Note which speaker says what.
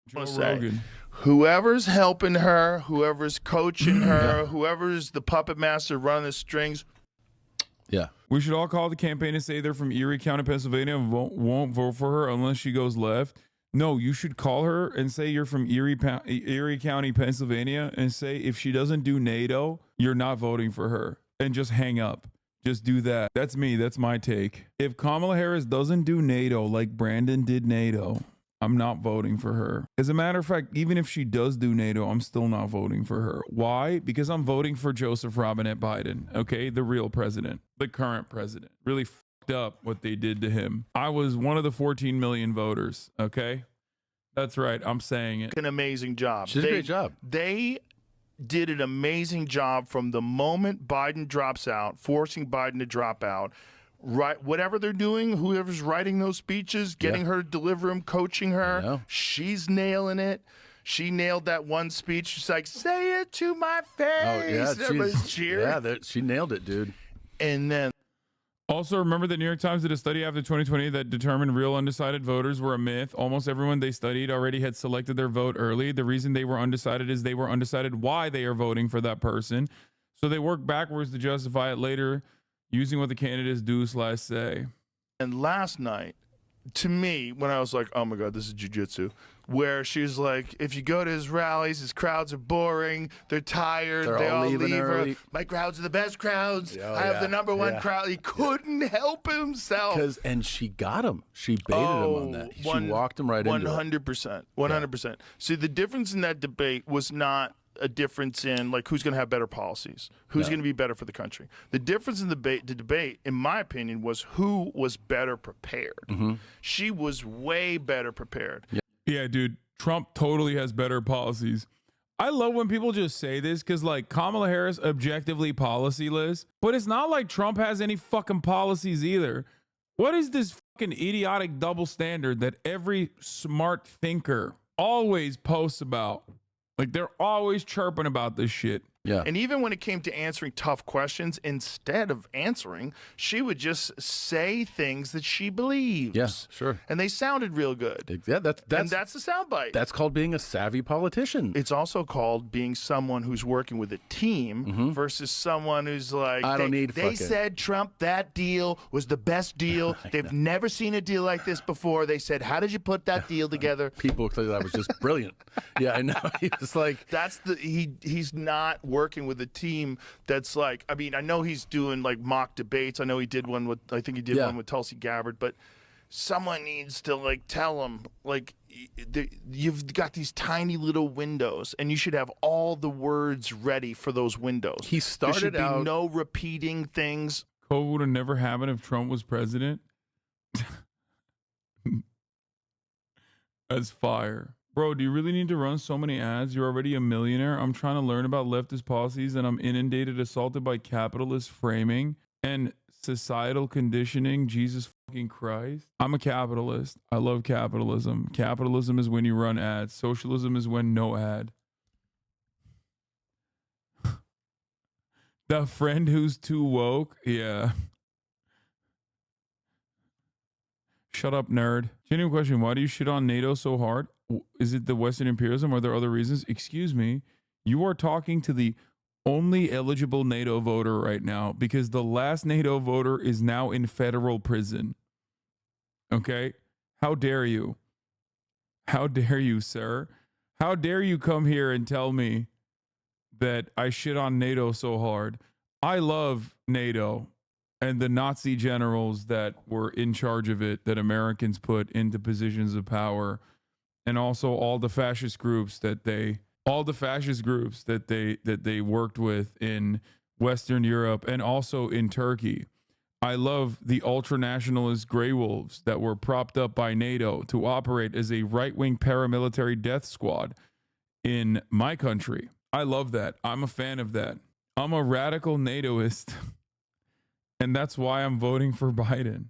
Speaker 1: Joe Rogan. Whoever's helping her, whoever's coaching her, whoever's the puppet master running the strings.
Speaker 2: Yeah.
Speaker 3: We should all call the campaign and say they're from Erie County, Pennsylvania, and won't vote for her unless she goes left. No, you should call her and say you're from Erie County, Pennsylvania, and say if she doesn't do NATO, you're not voting for her. And just hang up. Just do that. That's me. That's my take. If Kamala Harris doesn't do NATO like Brandon did NATO, I'm not voting for her. As a matter of fact, even if she does do NATO, I'm still not voting for her. Why? Because I'm voting for Joseph Robinette Biden, okay? The real president, the current president. Really fucked up what they did to him. I was one of the 14 million voters, okay? That's right. I'm saying it.
Speaker 1: An amazing job.
Speaker 2: She did a great job.
Speaker 1: They did an amazing job from the moment Biden drops out, forcing Biden to drop out. Right, whatever they're doing, whoever's writing those speeches, getting her to deliver them, coaching her, she's nailing it. She nailed that one speech. She's like, "Say it to my face."
Speaker 2: Oh yeah,
Speaker 1: everybody's cheering.
Speaker 2: Yeah, she nailed it, dude.
Speaker 1: And then,
Speaker 3: also, remember the New York Times did a study after 2020 that determined real undecided voters were a myth. Almost everyone they studied already had selected their vote early. The reason they were undecided is they were undecided why they are voting for that person. So they work backwards to justify it later, using what the candidates do/say.
Speaker 1: And last night, to me, when I was like, "Oh my God, this is jujitsu," where she's like, "If you go to his rallies, his crowds are boring. They're tired. They all leave her. My crowds are the best crowds. I have the number one crowd." He couldn't help himself.
Speaker 2: And she got him. She baited him on that. She walked him right into it.
Speaker 1: 100%. 100%. See, the difference in that debate was not a difference in like who's going to have better policies, who's going to be better for the country. The difference in the debate, in my opinion, was who was better prepared. She was way better prepared.
Speaker 3: Yeah, dude, Trump totally has better policies. I love when people just say this because, like, Kamala Harris objectively policyless, but it's not like Trump has any fucking policies either. What is this fucking idiotic double standard that every smart thinker always posts about? Like, they're always chirping about this shit.
Speaker 2: Yeah.
Speaker 1: And even when it came to answering tough questions, instead of answering, she would just say things that she believes.
Speaker 2: Yeah, sure.
Speaker 1: And they sounded real good.
Speaker 2: Yeah, that's
Speaker 1: the soundbite.
Speaker 2: That's called being a savvy politician.
Speaker 1: It's also called being someone who's working with a team versus someone who's like, they said Trump, that deal was the best deal. They've never seen a deal like this before. They said, how did you put that deal together?
Speaker 2: People clearly that was just brilliant. Yeah, I know. He's like,
Speaker 1: he's not working with a team that's like, I mean, I know he's doing like mock debates. I know he did one with, I think he did one with Tulsi Gabbard, but someone needs to like tell him, like, you've got these tiny little windows and you should have all the words ready for those windows.
Speaker 2: He started
Speaker 1: there should be no repeating things.
Speaker 3: COVID would have never happened if Trump was president. That's fire. Bro, do you really need to run so many ads? You're already a millionaire. I'm trying to learn about leftist policies and I'm inundated, assaulted by capitalist framing and societal conditioning. Jesus fucking Christ. I'm a capitalist. I love capitalism. Capitalism is when you run ads. Socialism is when no ad. The friend who's too woke? Yeah. Shut up, nerd. Genuine question. Why do you shit on NATO so hard? Is it the Western imperialism? Are there other reasons? Excuse me. You are talking to the only eligible NATO voter right now because the last NATO voter is now in federal prison. Okay? How dare you? How dare you, sir? How dare you come here and tell me that I shit on NATO so hard? I love NATO and the Nazi generals that were in charge of it, that Americans put into positions of power. And also all the fascist groups that they worked with in Western Europe and also in Turkey. I love the ultra-nationalist gray wolves that were propped up by NATO to operate as a right-wing paramilitary death squad in my country. I love that. I'm a fan of that. I'm a radical NATOist, and that's why I'm voting for Biden.